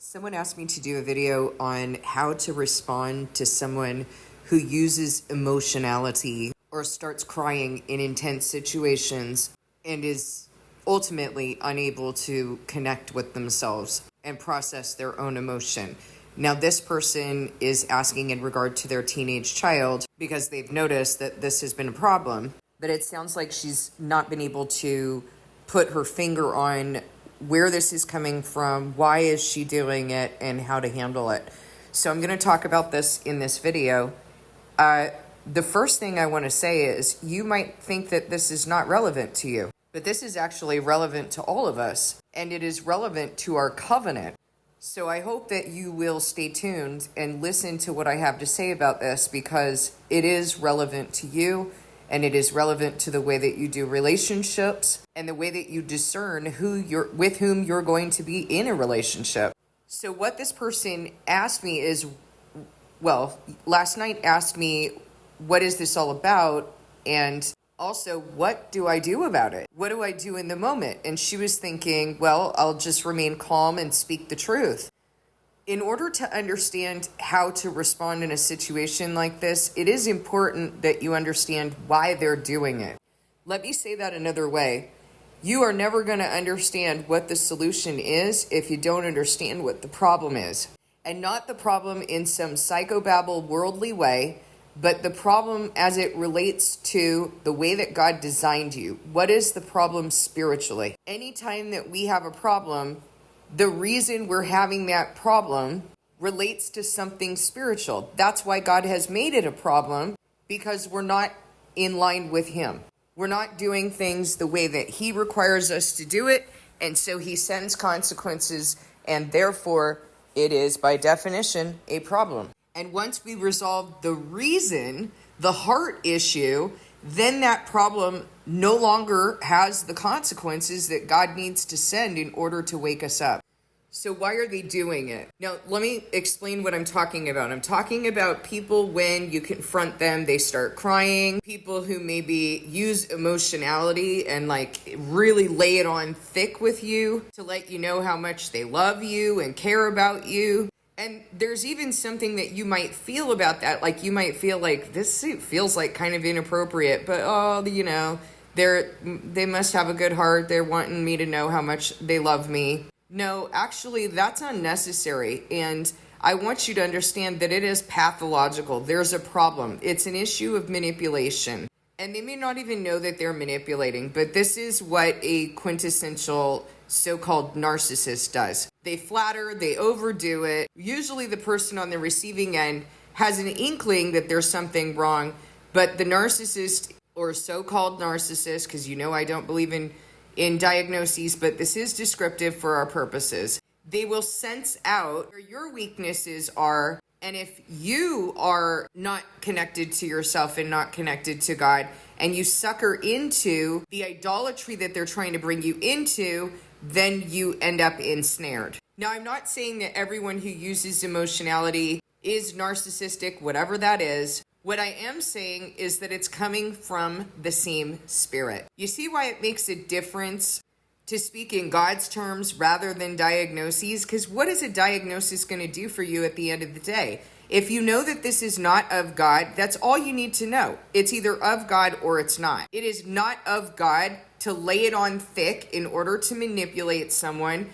Someone asked me to do a video on how to respond to someone who uses emotionality or starts crying in intense situations and is ultimately unable to connect with themselves and process their own emotion. Now, this person is asking in regard to their teenage child because they've noticed that this has been a problem, but it sounds like she's not been able to put her finger on where this is coming from, why is she doing it, and how to handle it. So I'm going to talk about this in this video. The first thing I want to say is you might think that this is not relevant to you, but this is actually relevant to all of us, and it is relevant to our covenant. So I hope that you will stay tuned and listen to what I have to say about this, because it is relevant to you, and it is relevant to the way that you do relationships and the way that you discern with whom you're going to be in a relationship. So what this person asked me is, last night asked me, what is this all about? And also, what do I do about it? What do I do in the moment? And she was thinking, well, I'll just remain calm and speak the truth. In order to understand how to respond in a situation like this, it is important that you understand why they're doing it. Let me say that another way. You are never going to understand what the solution is if you don't understand what the problem is. And not the problem in some psychobabble worldly way, but the problem as it relates to the way that God designed you. What is the problem spiritually? Anytime that we have a problem, the reason we're having that problem relates to something spiritual. That's why God has made it a problem, because we're not in line with Him. We're not doing things the way that He requires us to do it, and so He sends consequences, and therefore it is, by definition, a problem. And once we resolve the reason, the heart issue, then that problem no longer has the consequences that God needs to send in order to wake us up. So why are they doing it? Now, let me explain what I'm talking about. I'm talking about people when you confront them, they start crying. People who maybe use emotionality and really lay it on thick with you to let you know how much they love you and care about you. And there's even something that you might feel about that. Like you might feel like this feels like kind of inappropriate, but they must have a good heart. They're wanting me to know how much they love me. No, actually, that's unnecessary. And I want you to understand that it is pathological. There's a problem. It's an issue of manipulation. And they may not even know that they're manipulating, but this is what a quintessential so-called narcissist does. They flatter, they overdo it. Usually the person on the receiving end has an inkling that there's something wrong, but the narcissist or so-called narcissist, because I don't believe in diagnoses, but this is descriptive for our purposes. They will sense out where your weaknesses are, and if you are not connected to yourself and not connected to God, and you sucker into the idolatry that they're trying to bring you into, then you end up ensnared. Now, I'm not saying that everyone who uses emotionality is narcissistic, whatever that is. What I am saying is that it's coming from the same spirit. You see why it makes a difference to speak in God's terms rather than diagnoses? Because what is a diagnosis going to do for you at the end of the day? If you know that this is not of God, that's all you need to know. It's either of God or it's not. It is not of God to lay it on thick in order to manipulate someone,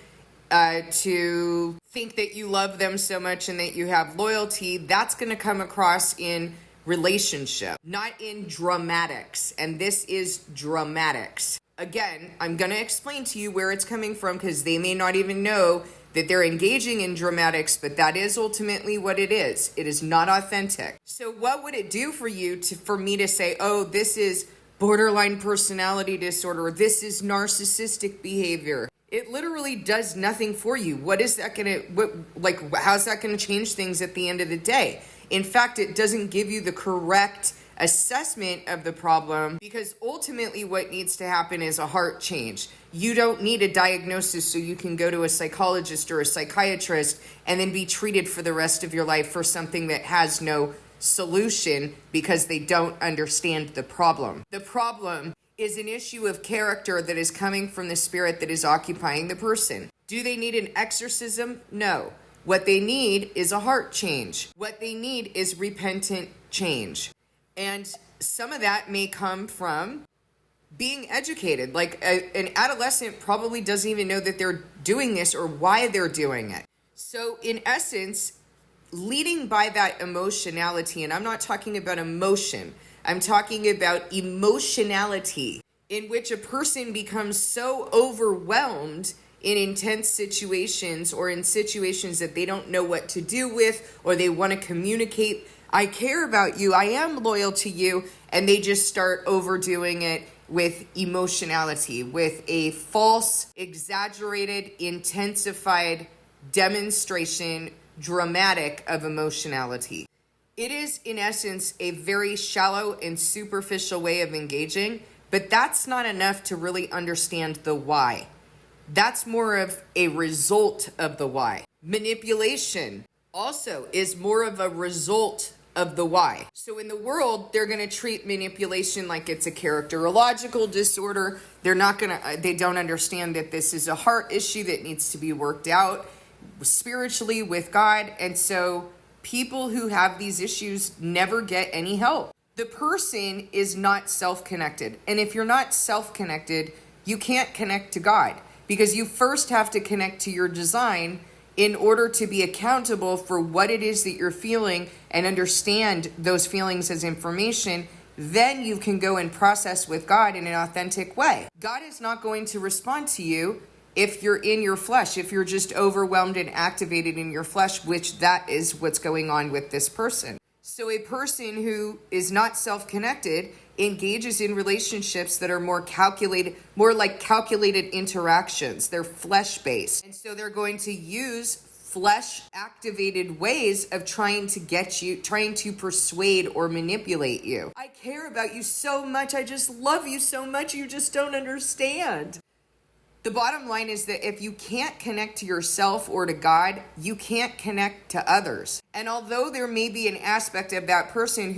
to think that you love them so much and that you have loyalty. That's going to come across in relationship, not in dramatics. And this is dramatics. Again, I'm going to explain to you where it's coming from, because they may not even know that they're engaging in dramatics, but that is ultimately what it is. It is not authentic. So what would it do for you for me to say, oh, this is borderline personality disorder, this is narcissistic behavior? It literally does nothing for you. What is that going to, how's that going to change things at the end of the day? In fact, it doesn't give you the correct assessment of the problem, because ultimately what needs to happen is a heart change. You don't need a diagnosis so you can go to a psychologist or a psychiatrist and then be treated for the rest of your life for something that has no solution, because they don't understand the problem. The problem is an issue of character that is coming from the spirit that is occupying the person. Do they need an exorcism? No. What they need is a heart change. What they need is repentant change. And some of that may come from being educated. Like an adolescent probably doesn't even know that they're doing this or why they're doing it. So in essence, leading by that emotionality, and I'm not talking about emotion, I'm talking about emotionality, in which a person becomes so overwhelmed in intense situations or in situations that they don't know what to do with, or they want to communicate, I care about you, I am loyal to you, and they just start overdoing it with emotionality, with a false, exaggerated, intensified demonstration, dramatic of emotionality. It is, in essence, a very shallow and superficial way of engaging, but that's not enough to really understand the why. That's more of a result of the why. Manipulation also is more of a result of the why. So in the world, they're going to treat manipulation like it's a characterological disorder. They don't understand that this is a heart issue that needs to be worked out spiritually with God. And so people who have these issues never get any help. The person is not self-connected. And if you're not self-connected, you can't connect to God, because you first have to connect to your design in order to be accountable for what it is that you're feeling and understand those feelings as information. Then you can go and process with God in an authentic way. God is not going to respond to you if you're in your flesh, if you're just overwhelmed and activated in your flesh, which that is what's going on with this person. So a person who is not self-connected engages in relationships that are more calculated, more like calculated interactions. They're flesh-based. And so they're going to use flesh-activated ways of trying to persuade or manipulate you. I care about you so much. I just love you so much. You just don't understand. The bottom line is that if you can't connect to yourself or to God, you can't connect to others. And although there may be an aspect of that person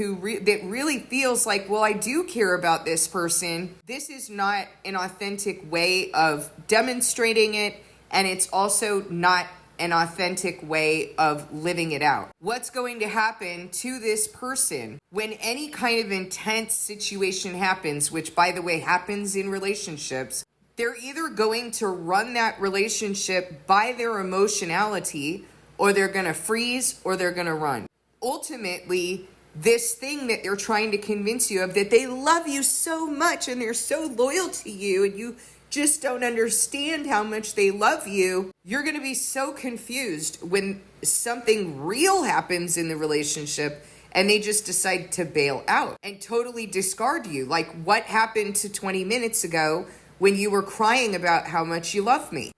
that really feels like, well, I do care about this person, this is not an authentic way of demonstrating it, and it's also not an authentic way of living it out. What's going to happen to this person when any kind of intense situation happens, which, by the way, happens in relationships? They're either going to run that relationship by their emotionality, or they're going to freeze, or they're going to run. Ultimately, this thing that they're trying to convince you of, that they love you so much and they're so loyal to you, and you just don't understand how much they love you, you're going to be so confused when something real happens in the relationship and they just decide to bail out and totally discard you. Like what happened to 20 minutes ago when you were crying about how much you love me.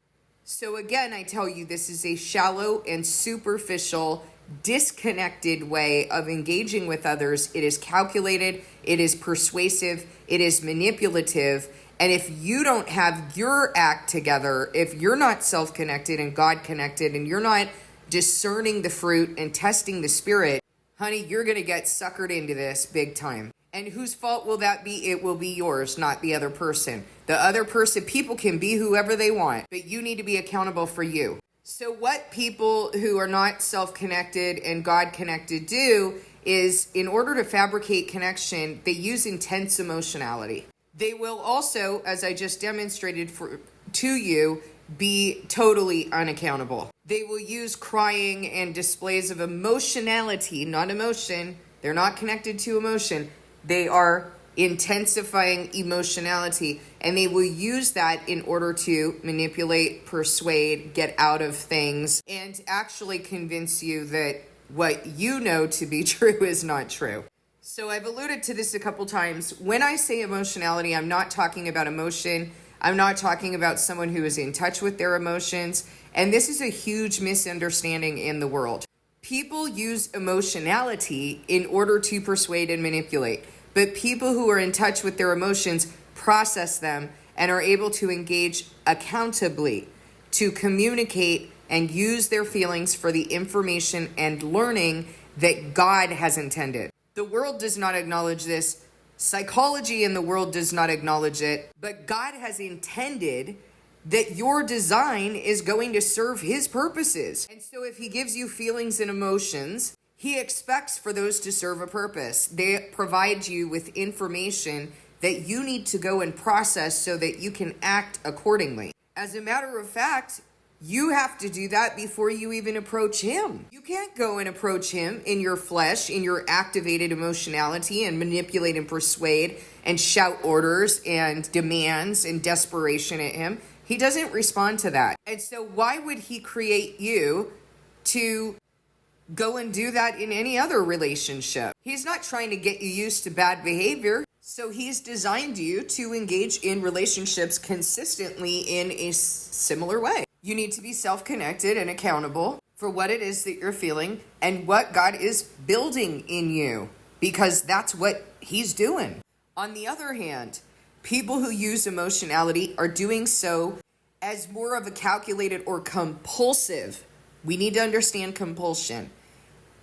So again, I tell you, this is a shallow and superficial, disconnected way of engaging with others. It is calculated, it is persuasive, it is manipulative. And if you don't have your act together, if you're not self-connected and God-connected, and you're not discerning the fruit and testing the spirit, honey, you're going to get suckered into this big time. And whose fault will that be? It will be yours, not the other person. The other person, people can be whoever they want, but you need to be accountable for you. So what people who are not self-connected and God-connected do is, in order to fabricate connection, they use intense emotionality. They will also, as I just demonstrated to you, be totally unaccountable. They will use crying and displays of emotionality, not emotion. They're not connected to emotion. They are intensifying emotionality, and they will use that in order to manipulate, persuade, get out of things, and actually convince you that what you know to be true is not true. So I've alluded to this a couple times. When I say emotionality, I'm not talking about emotion. I'm not talking about someone who is in touch with their emotions. And this is a huge misunderstanding in the world. People use emotionality in order to persuade and manipulate. But people who are in touch with their emotions process them and are able to engage accountably, to communicate and use their feelings for the information and learning that God has intended. The world does not acknowledge this. Psychology in the world does not acknowledge it. But God has intended that your design is going to serve his purposes. And so if he gives you feelings and emotions, he expects for those to serve a purpose. They provide you with information that you need to go and process so that you can act accordingly. As a matter of fact, you have to do that before you even approach him. You can't go and approach him in your flesh, in your activated emotionality, and manipulate and persuade and shout orders and demands and desperation at him. He doesn't respond to that. And so why would he create you to go and do that in any other relationship? He's not trying to get you used to bad behavior. So he's designed you to engage in relationships consistently in a similar way. You need to be self-connected and accountable for what it is that you're feeling and what God is building in you, because that's what he's doing. On the other hand, people who use emotionality are doing so as more of a calculated or compulsive. We need to understand compulsion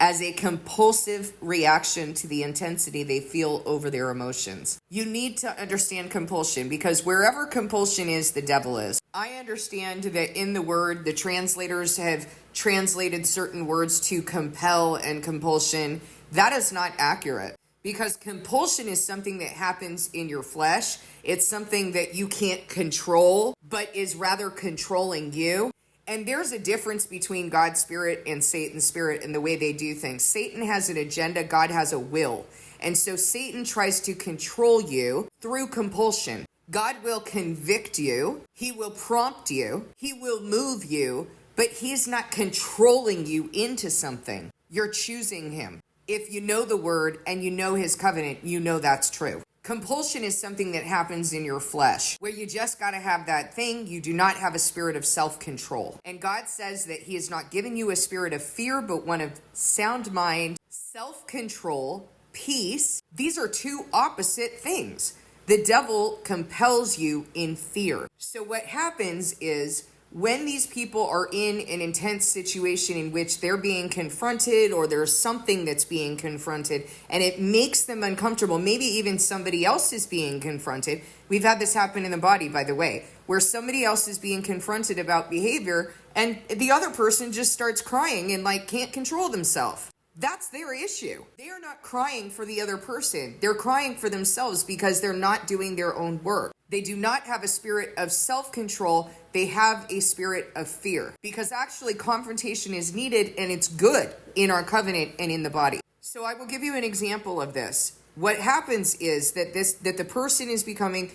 as a compulsive reaction to the intensity they feel over their emotions. You need to understand compulsion, because wherever compulsion is, the devil is. I understand that in the word, the translators have translated certain words to compel and compulsion. That is not accurate, because compulsion is something that happens in your flesh. It's something that you can't control, but is rather controlling you. And there's a difference between God's spirit and Satan's spirit in the way they do things. Satan has an agenda, God has a will. And so Satan tries to control you through compulsion. God will convict you, he will prompt you, he will move you, but he's not controlling you into something. You're choosing him. If you know the word and you know his covenant, you know that's true. Compulsion is something that happens in your flesh, where you just got to have that thing. You do not have a spirit of self-control. And God says that he has not given you a spirit of fear, but one of sound mind, self-control, peace. These are two opposite things. The devil compels you in fear. So what happens is, when these people are in an intense situation in which they're being confronted, or there's something that's being confronted and it makes them uncomfortable, maybe even somebody else is being confronted. We've had this happen in the body, by the way, where somebody else is being confronted about behavior and the other person just starts crying and can't control themselves. That's their issue. They are not crying for the other person. They're crying for themselves because they're not doing their own work. They do not have a spirit of self-control. They have a spirit of fear, because actually confrontation is needed and it's good in our covenant and in the body. So I will give you an example of this. What happens is that the person is becoming,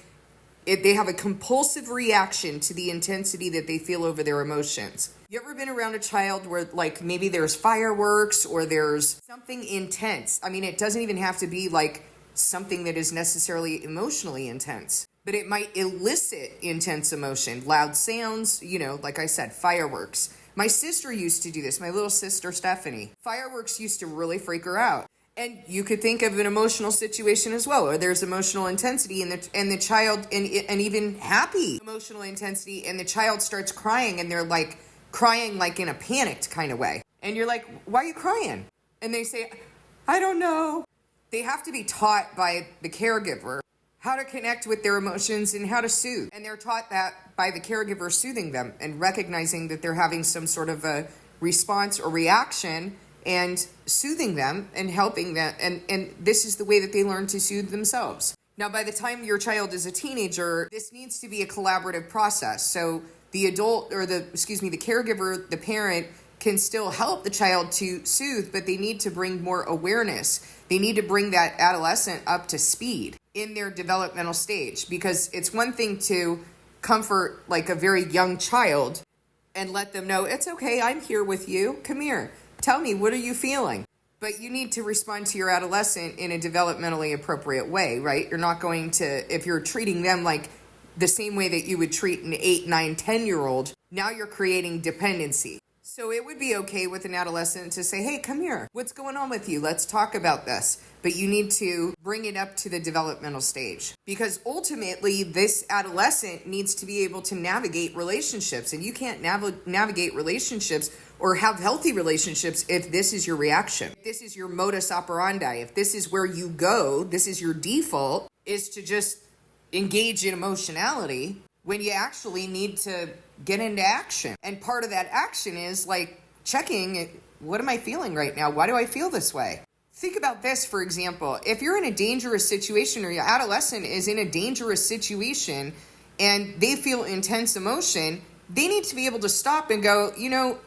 they have a compulsive reaction to the intensity that they feel over their emotions. You ever been around a child where maybe there's fireworks or there's something intense? I mean, it doesn't even have to be something that is necessarily emotionally intense, but it might elicit intense emotion, loud sounds, like I said, fireworks. My sister used to do this, my little sister Stephanie. Fireworks used to really freak her out. And you could think of an emotional situation as well, or there's emotional intensity and the child, and even happy emotional intensity, and the child starts crying, and they're crying in a panicked kind of way. And you're like, why are you crying? And they say, I don't know. They have to be taught by the caregiver how to connect with their emotions and how to soothe. And they're taught that by the caregiver soothing them and recognizing that they're having some sort of a response or reaction, and soothing them and helping them. And this is the way that they learn to soothe themselves. Now, by the time your child is a teenager, this needs to be a collaborative process. So the adult, or the caregiver, the parent, can still help the child to soothe, but they need to bring more awareness. They need to bring that adolescent up to speed in their developmental stage, because it's one thing to comfort a very young child and let them know, it's okay, I'm here with you, come here, tell me, what are you feeling? But you need to respond to your adolescent in a developmentally appropriate way, right? You're not going to, if you're treating them the same way that you would treat an 8, 9, 10-year-old, now you're creating dependency. So it would be okay with an adolescent to say, hey, come here. What's going on with you? Let's talk about this. But you need to bring it up to the developmental stage, because ultimately this adolescent needs to be able to navigate relationships, and you can't navigate relationships or have healthy relationships if this is your reaction. If this is your modus operandi. If this is where you go, this is your default, is to just engage in emotionality. when you actually need to get into action. And part of that action is like checking, what am I feeling right now? Why do I feel this way? Think about this, for example. If you're in a dangerous situation or your adolescent is in a dangerous situation and they feel intense emotion, they need to be able to stop and go,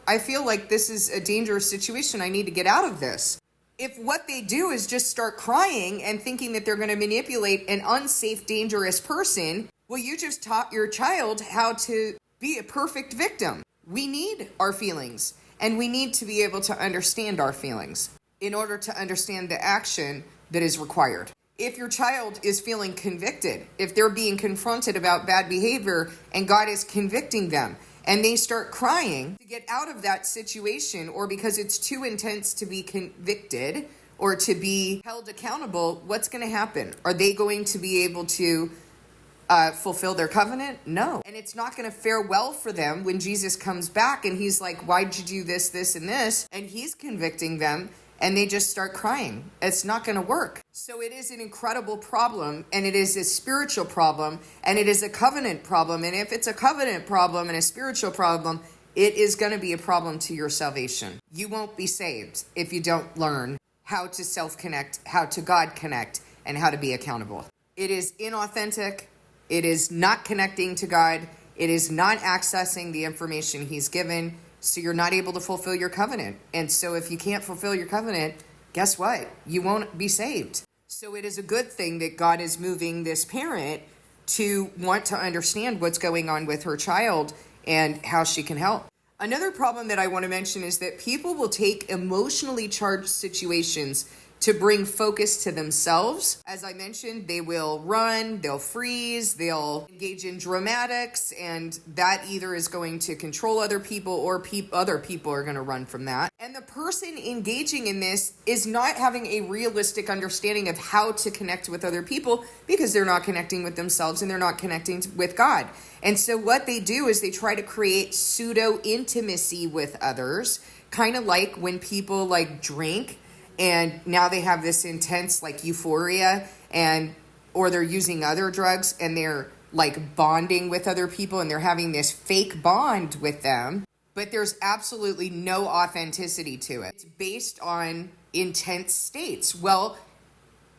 I feel like this is a dangerous situation. I need to get out of this. If what they do is just start crying and thinking that they're going to manipulate an unsafe, dangerous person, well, you just taught your child how to be a perfect victim. We need our feelings, and we need to be able to understand our feelings in order to understand the action that is required. If your child is feeling convicted, if they're being confronted about bad behavior and God is convicting them, and they start crying to get out of that situation, or because it's too intense to be convicted or to be held accountable, what's going to happen? Are they going to be able to fulfill their covenant? No. And it's not going to fare well for them when Jesus comes back and he's like, why'd you do this, this, and this? And he's convicting them and they just start crying. It's not going to work. So it is an incredible problem, and it is a spiritual problem, and it is a covenant problem. And if it's a covenant problem and a spiritual problem, it is going to be a problem to your salvation. You won't be saved if you don't learn how to self-connect, how to God connect, and how to be accountable. It is inauthentic. It is not connecting to God. It is not accessing the information he's given. So you're not able to fulfill your covenant. And so if you can't fulfill your covenant, guess what? You won't be saved. So it is a good thing that God is moving this parent to want to understand what's going on with her child and how she can help. Another problem that I want to mention is that people will take emotionally charged situations to bring focus to themselves. As I mentioned, they will run, they'll freeze, they'll engage in dramatics, and that either is going to control other people or other people are going to run from that. And the person engaging in this is not having a realistic understanding of how to connect with other people because they're not connecting with themselves and they're not connecting with God. And so what they do is they try to create pseudo intimacy with others, kind of like when people like drink and now they have this intense like euphoria, or they're using other drugs and they're like bonding with other people and they're having this fake bond with them, but there's absolutely no authenticity to it. It's based on intense states. Well,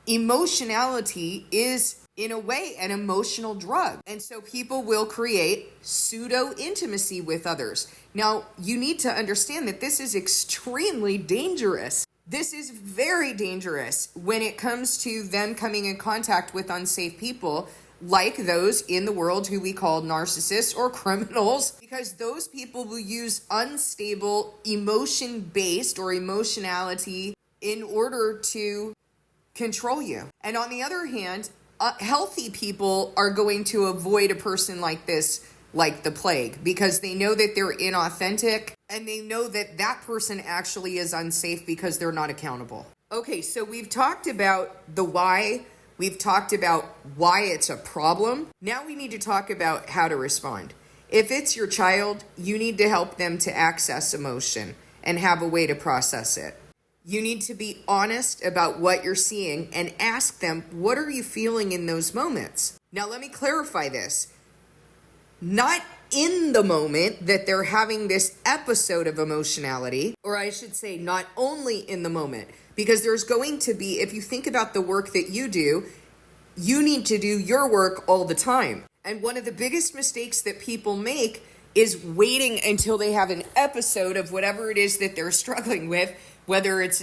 emotionality is in a way an emotional drug. And so people will create pseudo intimacy with others. Now, you need to understand that this is extremely dangerous. This is very dangerous when it comes to them coming in contact with unsafe people like those in the world who we call narcissists or criminals, because those people will use unstable emotion-based or emotionality in order to control you. And on the other hand, healthy people are going to avoid a person like this like the plague because they know that they're inauthentic and they know that that person actually is unsafe because they're not accountable. Okay, so we've talked about the why. We've talked about why it's a problem. Now we need to talk about how to respond. If it's your child, you need to help them to access emotion and have a way to process it. You need to be honest about what you're seeing and ask them, what are you feeling in those moments? Now let me clarify this. Not in the moment that they're having this episode of emotionality, or I should say not only in the moment, because there's going to be, if you think about the work that you do, you need to do your work all the time. And one of the biggest mistakes that people make is waiting until they have an episode of whatever it is that they're struggling with, whether it's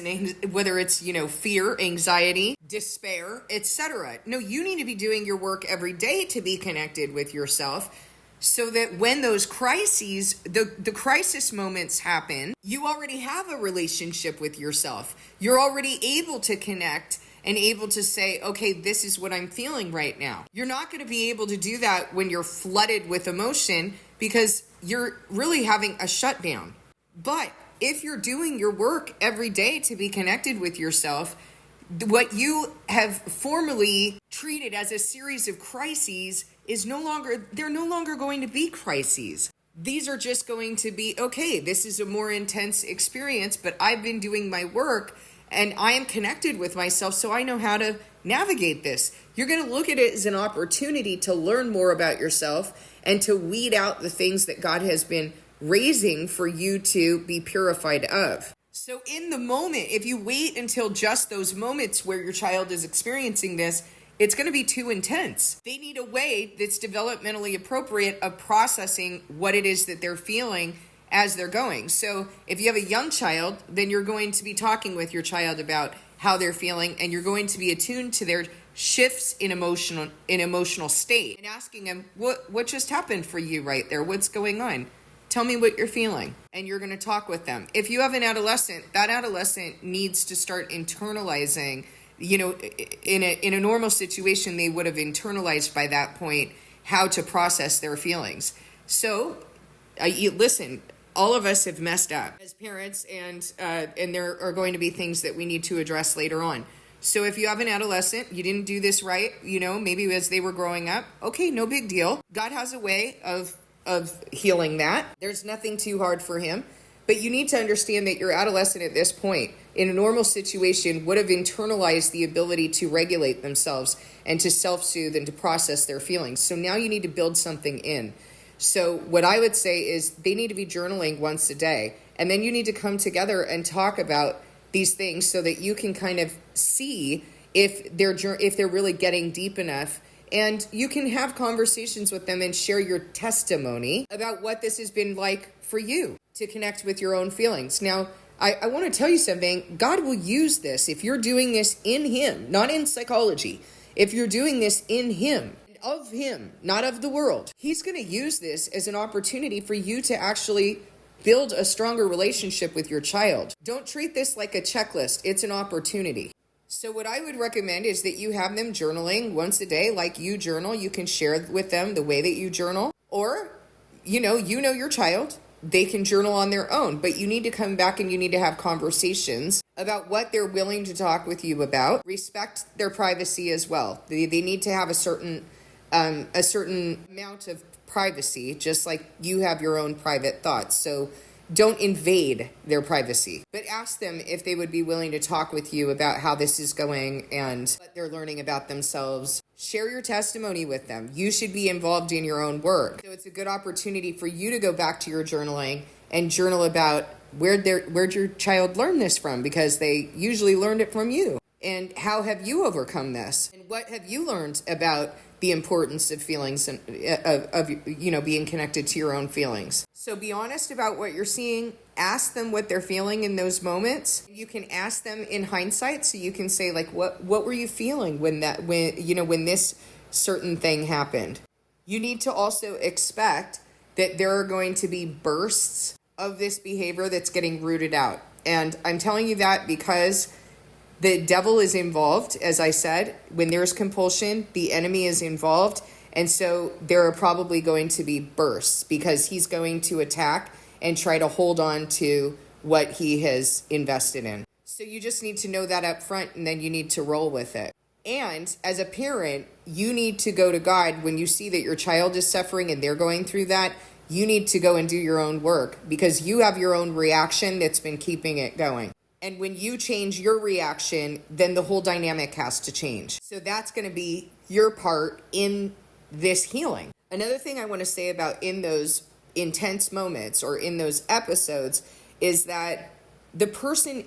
fear, anxiety, despair, etc. No, you need to be doing your work every day to be connected with yourself, so that when those crises, the crisis moments happen, you already have a relationship with yourself. You're already able to connect and able to say, okay, this is what I'm feeling right now. You're not going to be able to do that when you're flooded with emotion because you're really having a shutdown. But if you're doing your work every day to be connected with yourself, what you have formerly treated as a series of crises they're no longer going to be crises. These are just going to be, okay, this is a more intense experience, but I've been doing my work and I am connected with myself, so I know how to navigate this. You're going to look at it as an opportunity to learn more about yourself and to weed out the things that God has been raising for you to be purified of. So in the moment, if you wait until just those moments where your child is experiencing this, it's going to be too intense. They need a way that's developmentally appropriate of processing what it is that they're feeling as they're going. So if you have a young child, then you're going to be talking with your child about how they're feeling, and you're going to be attuned to their shifts in emotional state and asking them, what just happened for you right there? What's going on? Tell me what you're feeling. And you're going to talk with them. If you have an adolescent, that adolescent needs to start internalizing, in a normal situation, they would have internalized by that point how to process their feelings. So listen, all of us have messed up as parents, and there are going to be things that we need to address later on. So if you have an adolescent, you didn't do this right, maybe as they were growing up, okay, no big deal. God has a way of healing that. There's nothing too hard for him. But you need to understand that your adolescent at this point, in a normal situation, would have internalized the ability to regulate themselves and to self-soothe and to process their feelings. So now you need to build something in. So what I would say is they need to be journaling once a day. And then you need to come together and talk about these things so that you can kind of see if they're really getting deep enough. And you can have conversations with them and share your testimony about what this has been like for you to connect with your own feelings. Now, I want to tell you something. God will use this if you're doing this in him, not in psychology. If you're doing this in him, of him, not of the world, he's going to use this as an opportunity for you to actually build a stronger relationship with your child. Don't treat this like a checklist. It's an opportunity. So what I would recommend is that you have them journaling once a day, like you journal. You can share with them the way that you journal, or, you know your child. They can journal on their own, but you need to come back and you need to have conversations about what they're willing to talk with you about. Respect their privacy as well. They need to have a certain amount of privacy, just like you have your own private thoughts. So don't invade their privacy, but ask them if they would be willing to talk with you about how this is going and what they're learning about themselves. Share your testimony with them. You should be involved in your own work. So it's a good opportunity for you to go back to your journaling and journal about where'd your child learn this from, because they usually learned it from you. And how have you overcome this? And what have you learned about the importance of feelings and of being connected to your own feelings? So be honest about what you're seeing. Ask them what they're feeling in those moments. You can ask them in hindsight, so you can say, like, what were you feeling when this certain thing happened? You need to also expect that there are going to be bursts of this behavior that's getting rooted out. And I'm telling you that because the devil is involved. As I said, when there's compulsion, the enemy is involved. And so there are probably going to be bursts because he's going to attack and try to hold on to what he has invested in. So you just need to know that up front, and then you need to roll with it. And as a parent, you need to go to God when you see that your child is suffering and they're going through that. You need to go and do your own work because you have your own reaction that's been keeping it going. And when you change your reaction, then the whole dynamic has to change. So that's going to be your part in this healing. Another thing I want to say about in those intense moments or in those episodes is that the person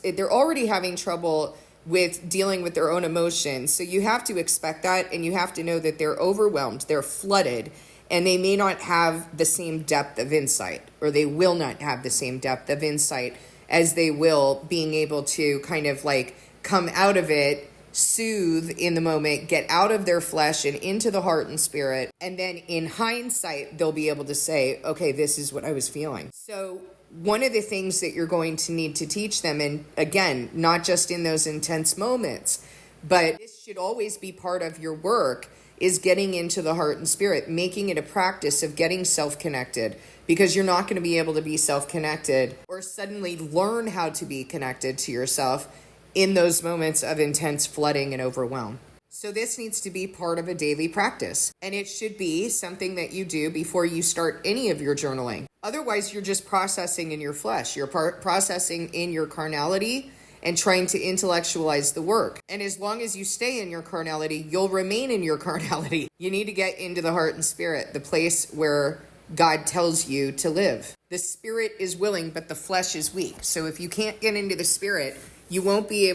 they're already having trouble with dealing with their own emotions. So you have to expect that, and you have to know that they're overwhelmed, they're flooded, and they may not have the same depth of insight, or they will not have the same depth of insight as they will being able to kind of like come out of it, soothe in the moment, get out of their flesh and into the heart and spirit. And then in hindsight, they'll be able to say, okay, this is what I was feeling. So one of the things that you're going to need to teach them, and again, not just in those intense moments, but this should always be part of your work, is getting into the heart and spirit, making it a practice of getting self-connected, because you're not going to be able to be self-connected or suddenly learn how to be connected to yourself in those moments of intense flooding and overwhelm. So this needs to be part of a daily practice, and it should be something that you do before you start any of your journaling. Otherwise, you're just processing in your flesh. You're processing in your carnality, and trying to intellectualize the work. And as long as you stay in your carnality, you'll remain in your carnality. You need to get into the heart and spirit, the place where God tells you to live. The spirit is willing, but the flesh is weak. So if you can't get into the spirit, you won't be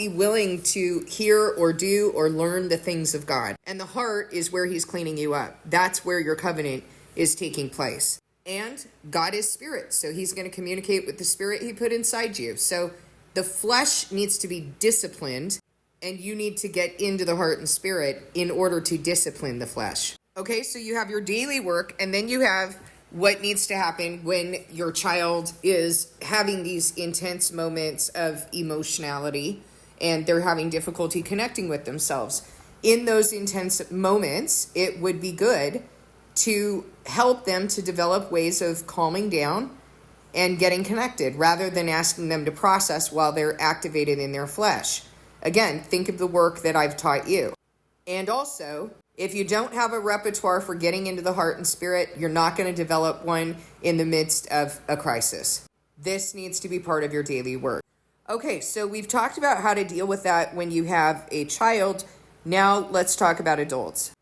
willing to hear or do or learn the things of God. And the heart is where he's cleaning you up. That's where your covenant is taking place. And God is spirit, so he's going to communicate with the spirit he put inside you. So the flesh needs to be disciplined, and you need to get into the heart and spirit in order to discipline the flesh. Okay, so you have your daily work, and then you have what needs to happen when your child is having these intense moments of emotionality and they're having difficulty connecting with themselves. In those intense moments, it would be good to help them to develop ways of calming down and getting connected rather than asking them to process while they're activated in their flesh. Again, think of the work that I've taught you. And also, if you don't have a repertoire for getting into the heart and spirit, you're not going to develop one in the midst of a crisis. This needs to be part of your daily work. Okay, so we've talked about how to deal with that when you have a child. Now let's talk about adults.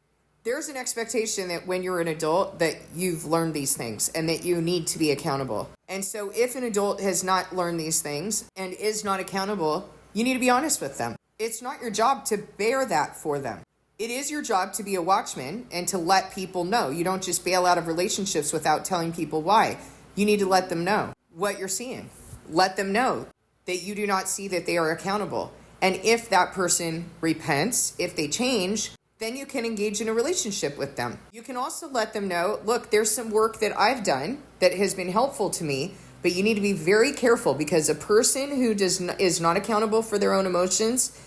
There's an expectation that when you're an adult that you've learned these things and that you need to be accountable. And so if an adult has not learned these things and is not accountable, you need to be honest with them. It's not your job to bear that for them. It is your job to be a watchman and to let people know. You don't just bail out of relationships without telling people why. You need to let them know what you're seeing. Let them know that you do not see that they are accountable. And if that person repents, if they change, then you can engage in a relationship with them. You can also let them know, look, there's some work that I've done that has been helpful to me, but you need to be very careful because a person who is not accountable for their own emotions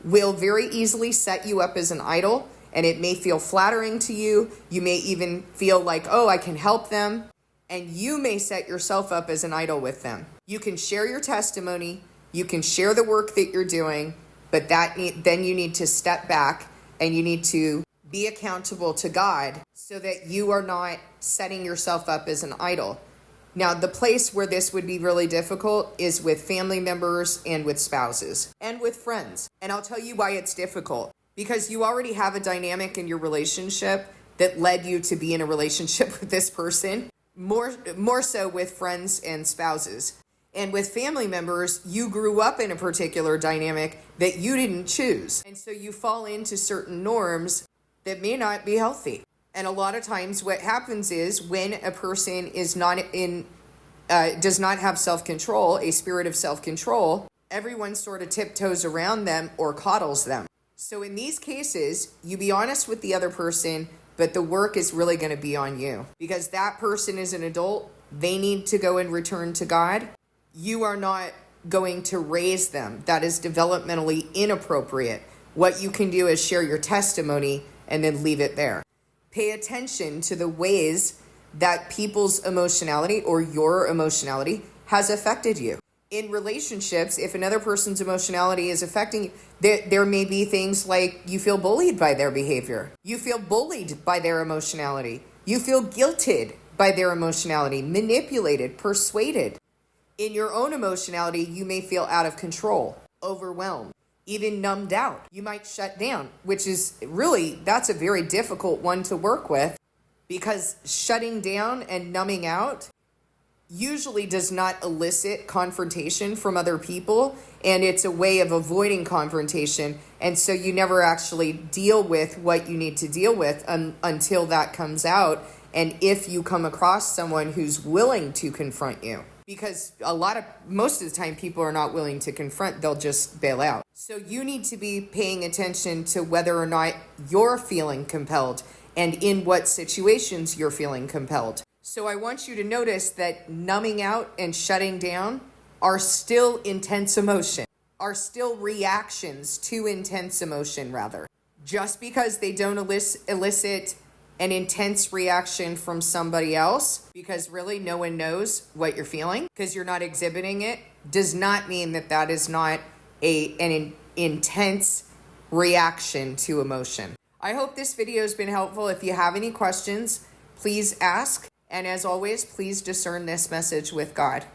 will very easily set you up as an idol, and it may feel flattering to you. You may even feel like, oh, I can help them, and you may set yourself up as an idol with them. You can share your testimony, you can share the work that you're doing, but then you need to step back and you need to be accountable to God so that you are not setting yourself up as an idol. Now, the place where this would be really difficult is with family members and with spouses and with friends. And I'll tell you why it's difficult. Because you already have a dynamic in your relationship that led you to be in a relationship with this person, more so with friends and spouses. And with family members, you grew up in a particular dynamic that you didn't choose. And so you fall into certain norms that may not be healthy. And a lot of times what happens is when a person is does not have self-control, a spirit of self-control, everyone sort of tiptoes around them or coddles them. So in these cases, you be honest with the other person, but the work is really going to be on you. Because that person is an adult, they need to go and return to God. You are not going to raise them. That is developmentally inappropriate. What you can do is share your testimony and then leave it there. Pay attention to the ways that people's emotionality or your emotionality has affected you. In relationships, if another person's emotionality is affecting you, there may be things like you feel bullied by their behavior. You feel bullied by their emotionality. You feel guilted by their emotionality, manipulated, persuaded. In your own emotionality, you may feel out of control, overwhelmed, even numbed out. You might shut down, which is really, that's a very difficult one to work with because shutting down and numbing out usually does not elicit confrontation from other people, and it's a way of avoiding confrontation. And so you never actually deal with what you need to deal with until that comes out. And if you come across someone who's willing to confront you, because most of the time people are not willing to confront, they'll just bail out. So you need to be paying attention to whether or not you're feeling compelled and in what situations you're feeling compelled. So I want you to notice that numbing out and shutting down are still intense emotion, are still reactions to intense emotion rather. Just because they don't elicit an intense reaction from somebody else, because really no one knows what you're feeling, because you're not exhibiting it, does not mean that that is not an intense reaction to emotion. I hope this video has been helpful. If you have any questions, please ask. And as always, please discern this message with God.